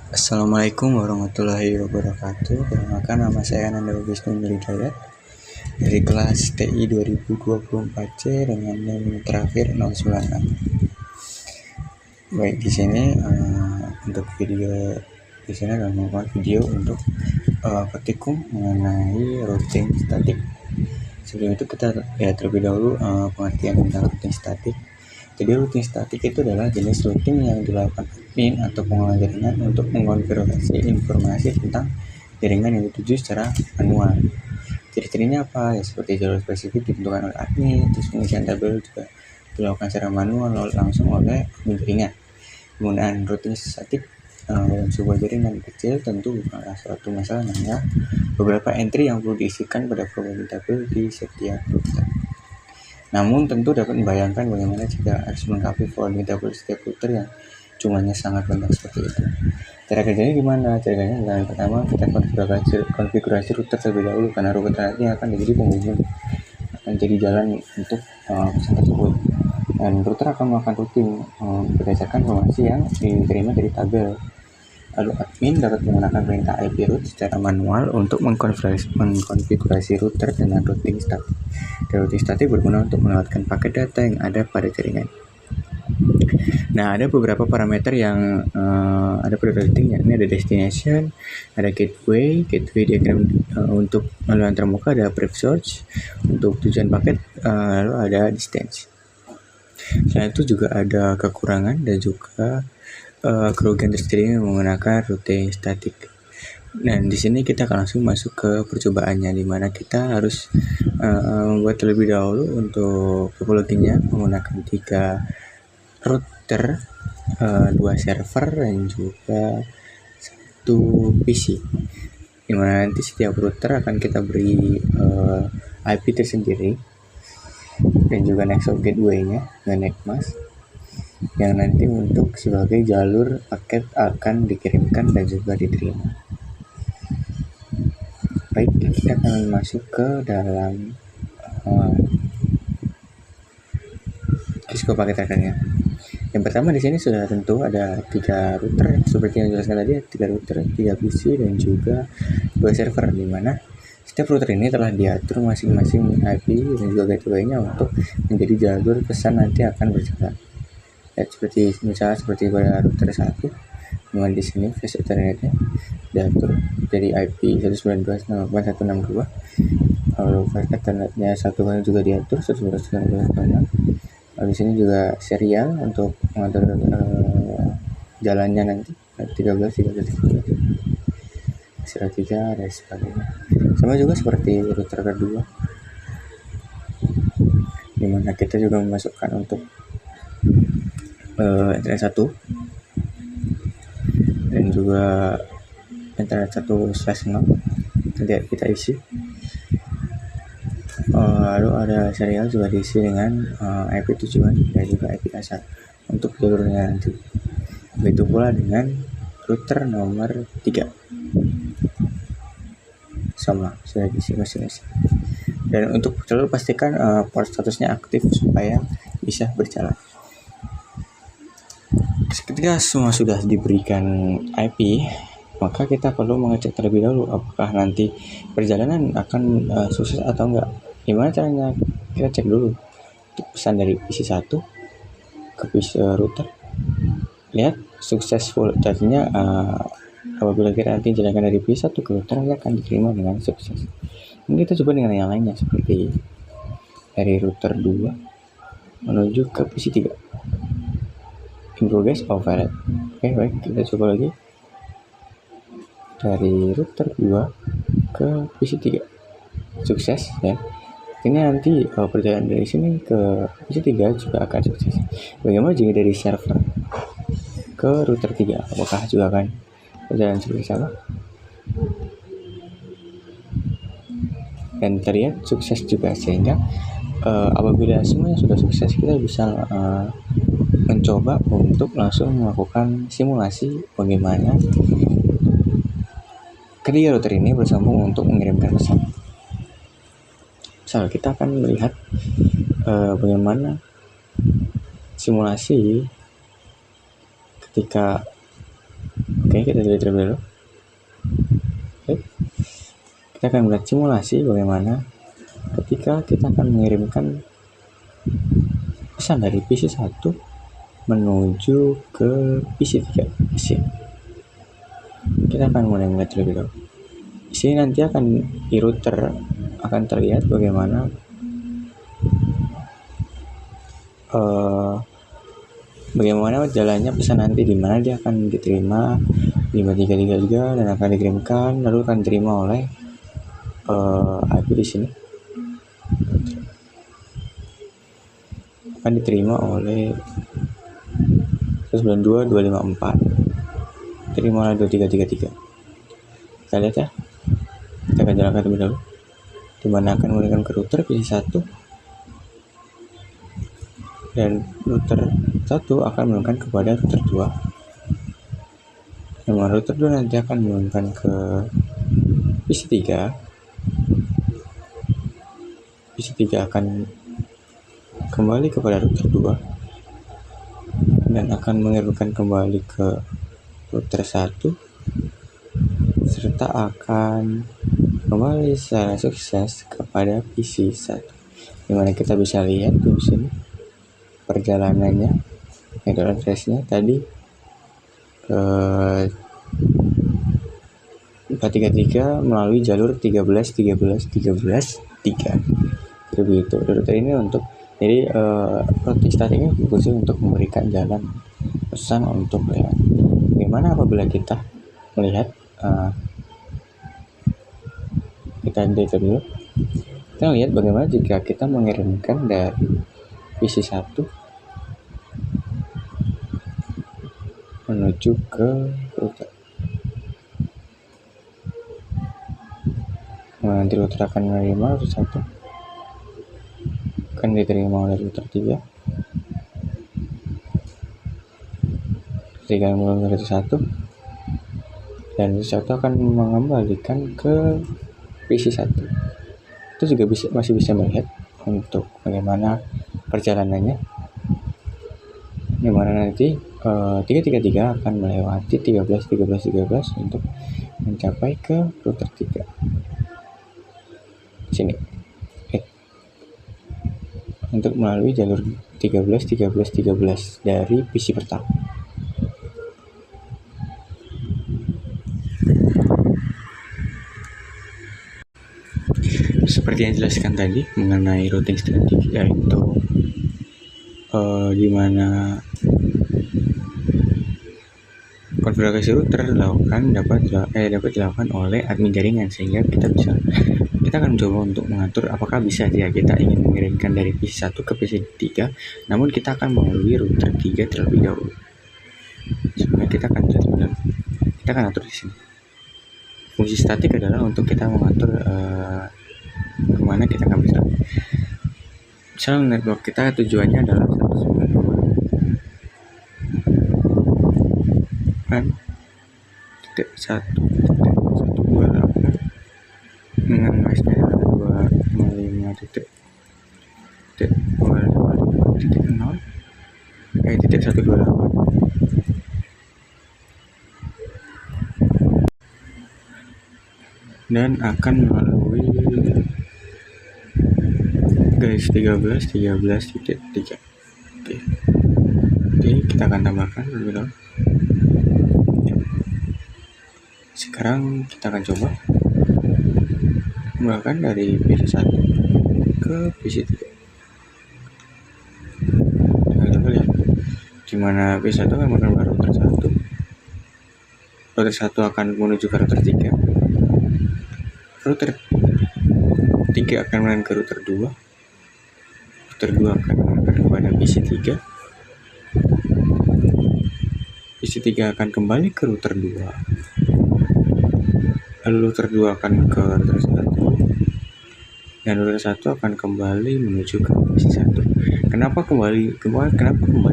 Assalamualaikum warahmatullahi wabarakatuh. Perkenalkan, nama saya Ananda Wisnu Hidayat dari kelas TI 2024C dengan NIM terakhir 096. Baik, di sini untuk video di sini adalah membuat video untuk petikum mengenai routing statik. Sebelum itu kita lihat terlebih dahulu pengertian tentang routing statik. Jadi routing statik itu adalah jenis routing yang dilakukan admin atau pengelola jaringan untuk mengkonfigurasi informasi tentang jaringan yang dituju secara manual. Ciri-cirinya apa? Ya seperti jalur spesifik ditentukan oleh admin, terus pengisian tabel juga dilakukan secara manual langsung oleh admin jaringan. Penggunaan routing statik dalam sebuah jaringan kecil tentu bukanlah suatu masalah, hanya beberapa entry yang perlu diisikan pada volume tabel di setiap router. Namun tentu dapat membayangkan bagaimana jika harus melengkapi volume tabel setiap router yang jumlahnya sangat banyak seperti itu. Cara kerjanya gimana? Caranya adalah yang pertama kita konfigurasi router terlebih dahulu, karena router nanti akan menjadi penghubung, akan jadi jalan untuk pesan tersebut. Dan router akan melakukan routing berdasarkan informasi yang diterima dari tabel. Lalu admin dapat menggunakan perintah IP route secara manual untuk mengkonfigurasi router dengan routing statik. Routing statik berguna untuk melewatkan paket data yang ada pada jaringan. Nah, ada beberapa parameter yang ada pada routing, yakni ada destination, ada gateway diagram untuk lalu antar muka, ada brief source untuk tujuan paket, lalu ada distance. Selain itu juga ada kekurangan dan juga kerugian tersendiri menggunakan routing statik. Dan di sini kita akan langsung masuk ke percobaannya, di mana kita harus membuat terlebih dahulu untuk topologinya menggunakan 3 router, 2 server dan juga 1 PC. Di mana nanti setiap router akan kita beri IP tersendiri dan juga network gateway-nya dan netmask, yang nanti untuk sebagai jalur paket akan dikirimkan dan juga diterima. Baik, kita akan masuk ke dalam Cisco paket trackernya. Yang pertama di sini sudah tentu ada 3 router seperti yang dijelaskan tadi, 3 router, 3 PC dan juga 2 server, di mana setiap router ini telah diatur masing-masing IP dan juga gateway-nya untuk menjadi jalur pesan nanti akan berjalan. Ya, seperti pada router 1, dengan di sini flash ethernetnya diatur dari IP 192.168.162, lalu flash ethernetnya satu kali juga diatur 192.168.162. Lalu di sini juga serial untuk mengatur jalannya nanti 13 dan sebagainya. Sama juga seperti router kedua, dimana kita juga memasukkan untuk internet 1 dan juga internet 1/0 nanti kita isi. Lalu ada serial juga diisi dengan IP tujuan dan juga IP asal untuk jalurnya nanti. Begitu pula dengan router nomor 3, sama sudah diisi masing-masing. Dan untuk selalu pastikan port statusnya aktif supaya bisa berjalan. Ketika semua sudah diberikan IP, maka kita perlu mengecek terlebih dahulu apakah nanti perjalanan akan sukses atau enggak. Gimana caranya? Kita cek dulu untuk pesan dari PC 1 ke PC router. Lihat successful, artinya apabila kita nanti jalankan dari PC 1 ke router akan diterima dengan sukses. Mungkin kita coba dengan yang lainnya, seperti dari router 2 menuju ke PC 3. In progress valid. Oke, baik, kita coba lagi dari router 2 ke PC 3. Sukses ya. Ini nanti perjalanan dari sini ke PC 3 juga akan sukses. Bagaimana jika dari server ke router 3? Apakah juga akan berjalan seperti sama? Dan terlihat sukses juga, sehingga apabila semuanya sudah sukses, kita bisa mencoba untuk langsung melakukan simulasi bagaimana kedua router ini bersambung untuk mengirimkan pesan. Misal kita akan melihat bagaimana simulasi ketika kita delete terlebih dahulu. Oke. Kita akan melihat simulasi bagaimana ketika kita akan mengirimkan pesan dari PC 1 menuju ke PC 3. Kita akan mulai melihat terlebih dahulu. Di sini nanti akan di router akan terlihat bagaimana jalannya pesan nanti, di mana dia akan diterima 5333 dan akan dikirimkan, lalu akan diterima oleh IP di sini. Akan diterima oleh 192.254, diterima oleh 2333. Kita lihat ya, kita akan jalankan terlebih dahulu, dimana akan memberikan ke router PC 1 dan router 1 akan memberikan kepada router 2, yang router 2 nanti akan memberikan ke PC 3. PC 3 akan kembali kepada router 2 dan akan mengirimkan kembali ke router 1, serta akan kembali secara sukses kepada PC 1, dimana kita bisa lihat di sini perjalanannya, itu address-nya tadi 433 melalui jalur 13 3. Jadi begitu. Router ini untuk routing statiknya berfungsi untuk memberikan jalan pesan untuk lewat. Bagaimana apabila kita melihat kita delete dulu. Kita lihat bagaimana jika kita mengirimkan dari PC 1 menuju ke router. Nanti router akan menerima router 1, akan diterima oleh router 3, ketika melalui router 1, dan router 1 akan mengembalikan ke PC 1. Itu juga masih bisa melihat untuk bagaimana perjalanannya, dimana nanti 333 akan melewati 13 untuk mencapai ke router 3 sini, untuk melalui jalur 13 dari PC pertama. Seperti yang dijelaskan tadi mengenai routing static, yaitu di mana konfigurasi router dapat dilakukan oleh admin jaringan, sehingga kita akan mencoba untuk mengatur apakah bisa ya kita ingin mengirimkan dari PC 1 ke PC 3, namun kita akan melalui router 3 terlebih dahulu. Sebenarnya kita akan atur di sini. Fungsi statik adalah untuk kita mengatur kemana kita akan bisa. Misalnya network kita tujuannya adalah 192.168 dengan masnya adalah 255.0.1 dan akan melalui garis 13.3. Oke, kita akan tambahkan dulu. Sekarang kita akan coba menggunakan dari PC 1 ke PC 3. Kita lihat dimana PC 1 akan menuju router 1. Router 1 akan menuju ke router 3. Router 3 akan menuju ke router 2. Router 2 akan menuju kepada PC 3. PC 3 akan kembali ke router 2. Lalu router 2 akan ke router 1. Dan router 1 akan kembali menuju ke PC 1. Kenapa kembali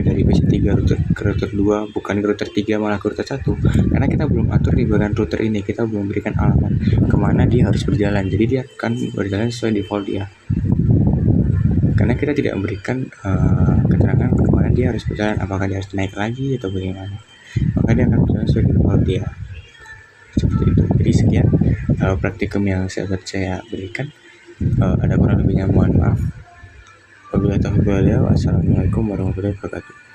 dari PC 3 ke router 2 bukan ke router 3 malah ke router 1? Karena kita belum atur di bagian router ini, kita belum berikan alamat kemana dia harus berjalan. Jadi dia akan berjalan sesuai default dia. Karena kita tidak memberikan keterangan kemana dia harus berjalan, apakah dia harus naik lagi atau bagaimana. Maka dia akan berjalan sesuai default dia. seperti itu. Jadi sekian praktikum yang saya berikan. Ada kurang lebihnya mohon maaf. Wabillahi taufiq wal hidayah. Wassalamualaikum warahmatullahi wabarakatuh.